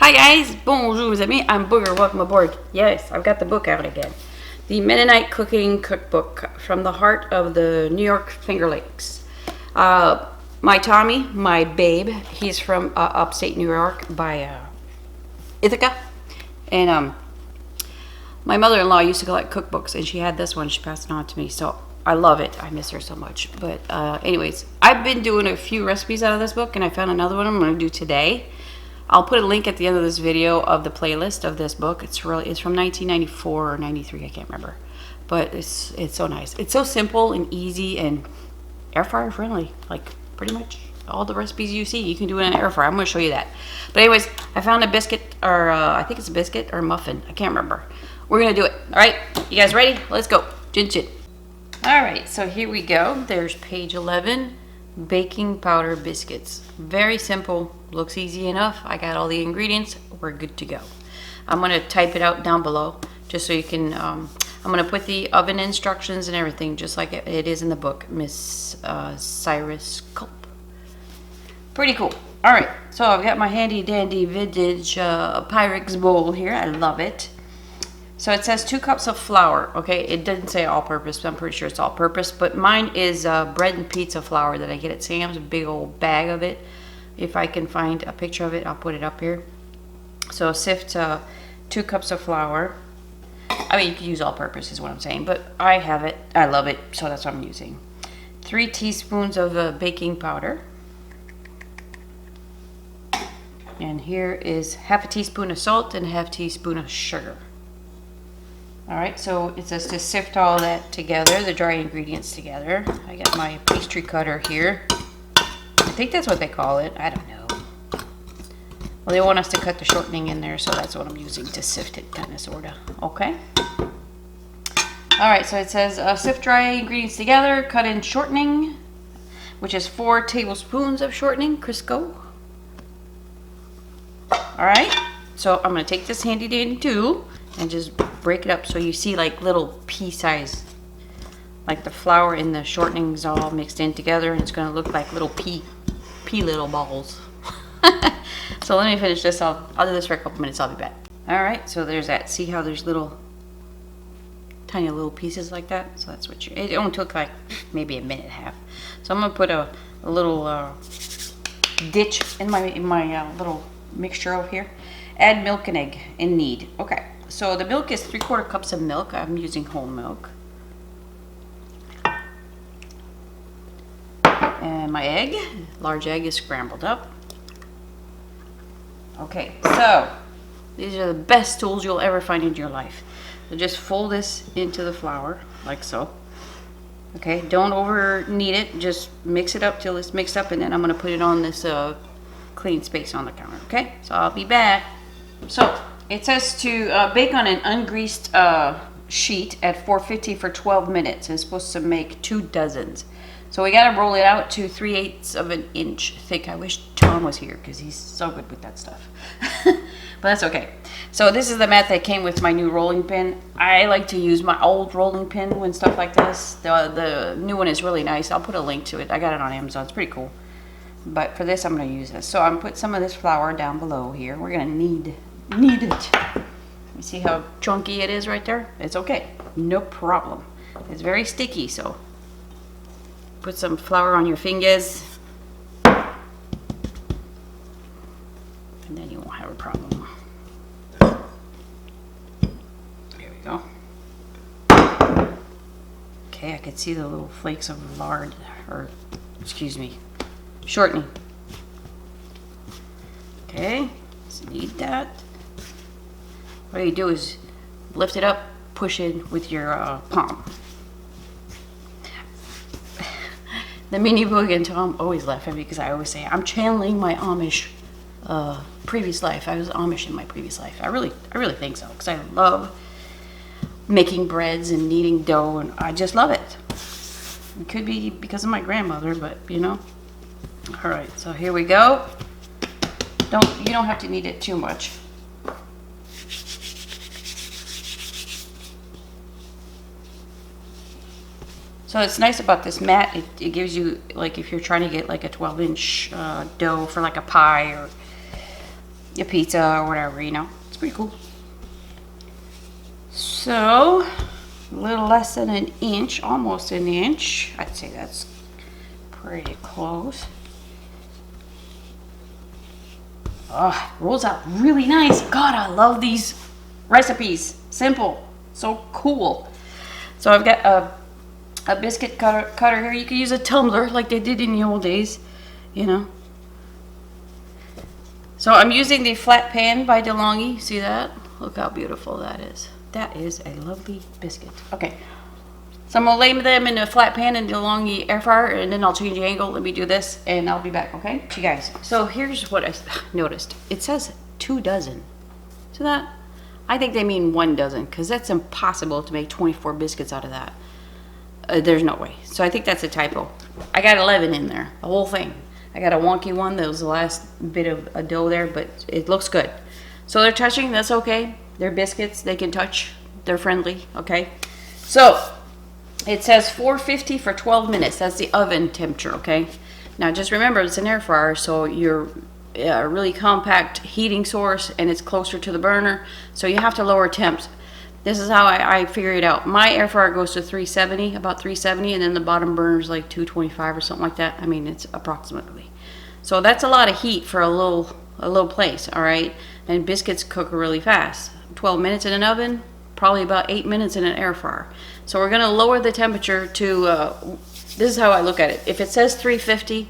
Hi guys, bonjour mes amis, I'm Booger, welcome aboard. Yes, I've got the book out again. The Mennonite Cooking Cookbook from the heart of the New York Finger Lakes. My Tommy, my babe, he's from upstate New York by Ithaca. And my mother-in-law used to collect cookbooks and she had this one, she passed it on to me. So I love it, I miss her so much. But anyways, I've been doing a few recipes out of this book and I found another one I'm going to do today. I'll put a link at the end of this video of the playlist of this book. It's from 1994 or 93, I can't remember. But it's so nice. It's so simple and easy and air fryer friendly. Like pretty much all the recipes you see, you can do it in an air fryer. I'm going to show you that. But anyways, I found a biscuit, or I think it's a biscuit or a muffin. I can't remember. We're going to do it. All right, you guys ready? Let's go. Chin chin. All right, so here we go. There's page 11. Baking powder biscuits. Very simple, looks easy enough. I got all the ingredients, we're good to go. I'm going to type it out down below just so you can, I'm going to put the oven instructions and everything just like it is in the book, Miss Cyrus Kulp. Pretty cool. Alright, so I've got my handy dandy vintage Pyrex bowl here, I love it. So it says 2 cups of flour, okay? It doesn't say all-purpose, but I'm pretty sure it's all-purpose. But mine is bread and pizza flour that I get at Sam's, a big old bag of it. If I can find a picture of it, I'll put it up here. So Sift 2 cups of flour. I mean, you can use all-purpose is what I'm saying, but I have it. I love it, so that's what I'm using. 3 teaspoons of baking powder. And here is half a teaspoon of salt and half teaspoon of sugar. Alright, so it says to sift all that together, the dry ingredients together. I got my pastry cutter here. I think that's what they call it. I don't know. Well, they want us to cut the shortening in there, so that's what I'm using to sift it, kind of, sort of. Okay. Alright, so it says sift dry ingredients together, cut in shortening, which is 4 tablespoons of shortening, Crisco. Alright, so I'm going to take this handy dandy tool and just break it up so you see like little pea size, like the flour and the shortenings all mixed in together, and it's going to look like little pea little balls. So let me finish this. I'll do this for a couple minutes. I'll be back. Alright, so there's that. See how there's little tiny little pieces like that? So that's what it only took like maybe a minute and a half. So I'm going to put a little ditch in my little mixture over here. Add milk and egg and knead. Okay. So the milk is 3/4 cups of milk. I'm using whole milk. And my egg, large egg, is scrambled up. Okay, so these are the best tools you'll ever find in your life. So just fold this into the flour, like so. Okay, don't over knead it. Just mix it up till it's mixed up, and then I'm going to put it on this clean space on the counter. Okay, so I'll be back. So it says to bake on an ungreased sheet at 450 for 12 minutes. It's supposed to make 2 dozens. So we got to roll it out to 3/8 of an inch thick. I wish Tom was here because he's so good with that stuff. But that's okay. So this is the mat that came with my new rolling pin. I like to use my old rolling pin when stuff like this. The new one is really nice. I'll put a link to it. I got it on Amazon. It's pretty cool. But for this, I'm going to use this. So I'm going to put some of this flour down below here. We're going to knead it. You see how chunky it is right there? It's okay. No problem. It's very sticky, so put some flour on your fingers. And then you won't have a problem. There we go. Okay, I can see the little flakes of lard, or excuse me, shortening. Okay, let's knead that. What you do is lift it up, push it with your palm. The mini Boogie and Tom always laugh at me because I always say I'm channeling my Amish previous life. I was Amish in my previous life. I really think so because I love making breads and kneading dough, and I just love it. It could be because of my grandmother, but you know. All right, so here we go. You don't have to knead it too much. So it's nice about this mat, it gives you, like if you're trying to get like a 12-inch dough for like a pie or your pizza or whatever, you know. It's pretty cool. So, a little less than an inch, almost an inch. I'd say that's pretty close. Oh, rolls out really nice. God, I love these recipes. Simple, so cool. So I've got a biscuit cutter here. You can use a tumbler like they did in the old days, you know. So I'm using the flat pan by DeLonghi. See that? Look how beautiful that is. That is a lovely biscuit. Okay. So I'm gonna lay them in a flat pan in DeLonghi air fryer, and then I'll change the angle. Let me do this, and I'll be back. Okay, you guys. So here's what I noticed. It says 2 dozen. See that? I think they mean 1 dozen, because that's impossible to make 24 biscuits out of that. There's no way. So I think that's a typo. I got 11 in there, the whole thing. I got a wonky one. That was the last bit of a dough there, but it looks good. So they're touching. That's okay. They're biscuits. They can touch. They're friendly. Okay. So it says 450 for 12 minutes. That's the oven temperature. Okay. Now just remember, it's an air fryer, so you're a really compact heating source, and it's closer to the burner, so you have to lower temps. This is how I figure it out. My air fryer goes to 370, about 370, and then the bottom burner is like 225 or something like that. I mean, it's approximately. So that's a lot of heat for a little place, all right? And biscuits cook really fast. 12 minutes in an oven, probably about 8 minutes in an air fryer. So we're gonna lower the temperature to, this is how I look at it. If it says 350,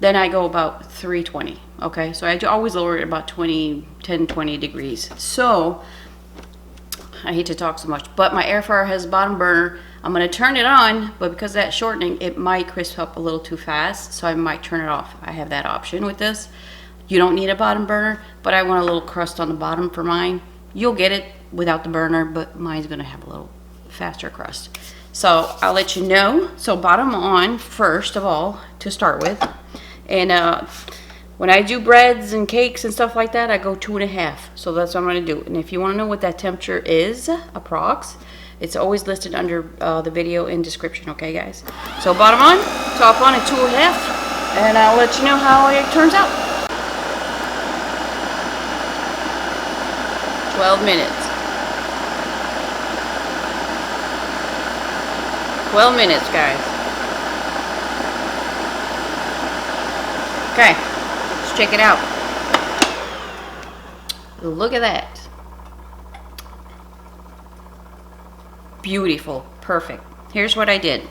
then I go about 320, okay? So I always lower it about 10, 20 degrees. So, I hate to talk so much, but my air fryer has a bottom burner. I'm gonna turn it on, but because of that shortening, it might crisp up a little too fast, so I might turn it off. I have that option with this. You don't need a bottom burner, but I want a little crust on the bottom for mine. You'll get it without the burner, but mine's gonna have a little faster crust. So I'll let you know. So bottom on first of all to start with. And when I do breads and cakes and stuff like that, I go 2.5. So that's what I'm going to do. And if you want to know what that temperature is, approx, it's always listed under the video in description. Okay, guys? So bottom on, top on at 2.5. And I'll let you know how it turns out. 12 minutes. 12 minutes, guys. Okay, let's check it out. Look at that. Beautiful, perfect. Here's what I did.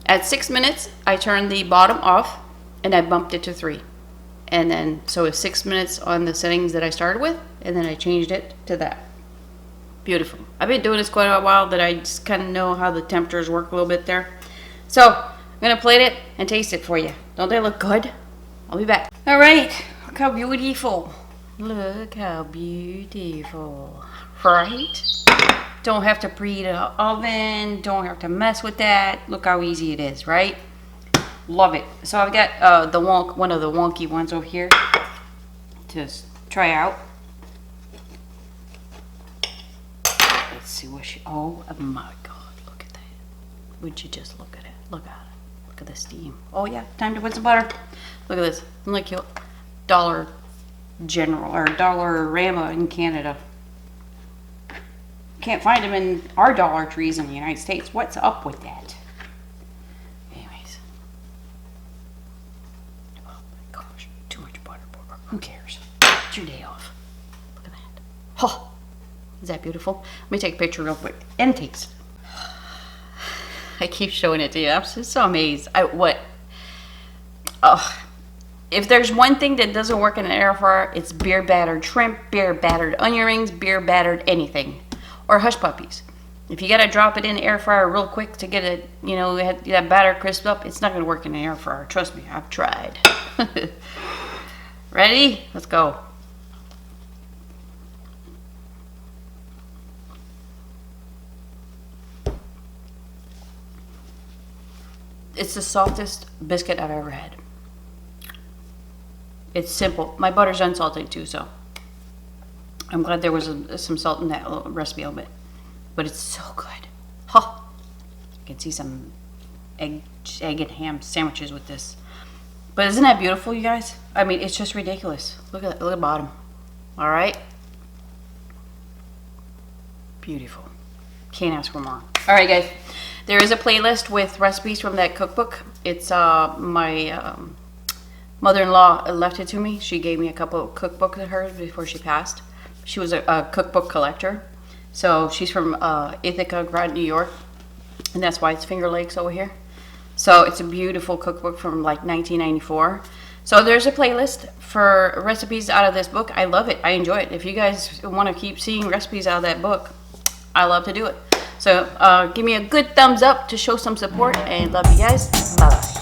At 6 minutes, I turned the bottom off and I bumped it to 3. And then, so it's 6 minutes on the settings that I started with, and then I changed it to that. Beautiful. I've been doing this quite a while that I just kind of know how the temperatures work a little bit there. So, I'm going to plate it and taste it for you. Don't they look good? I'll be back. All right. Look how beautiful. Look how beautiful. Right? Don't have to preheat an oven. Don't have to mess with that. Look how easy it is, right? Love it. So I've got one of the wonky ones over here to try out. Let's see what oh my God, look at that. Would you just look at it? Look at it. Look at the steam. Oh yeah, time to put some butter. Look at this. I'm like your Dollar General or Dollarama in Canada. Can't find them in our Dollar Trees in the United States. What's up with that? Anyways. Oh my gosh, too much butter. Who cares? It's your day off. Look at that. Oh, is that beautiful? Let me take a picture real quick and taste. I keep showing it to you. I'm just so amazed. If there's one thing that doesn't work in an air fryer, it's beer battered shrimp, beer battered onion rings, beer battered anything, or hush puppies. If you gotta drop it in the air fryer real quick to get it, that batter crisped up, it's not gonna work in an air fryer. Trust me, I've tried. Ready? Let's go. It's the softest biscuit I've ever had. It's simple. My butter's unsalted too, so I'm glad there was some salt in that recipe a little bit. But it's so good. I can see some egg and ham sandwiches with this. But isn't that beautiful, you guys? I mean, it's just ridiculous. Look at the bottom. All right. Beautiful. Can't ask for more. All right, guys. There is a playlist with recipes from that cookbook. It's my mother-in-law left it to me. She gave me a couple of cookbooks of hers before she passed. She was a cookbook collector. So she's from Ithaca, Grant, New York. And that's why it's Finger Lakes over here. So it's a beautiful cookbook from like 1994. So there's a playlist for recipes out of this book. I love it. I enjoy it. If you guys want to keep seeing recipes out of that book, I love to do it. So give me a good thumbs up to show some support, and love you guys. Bye-bye.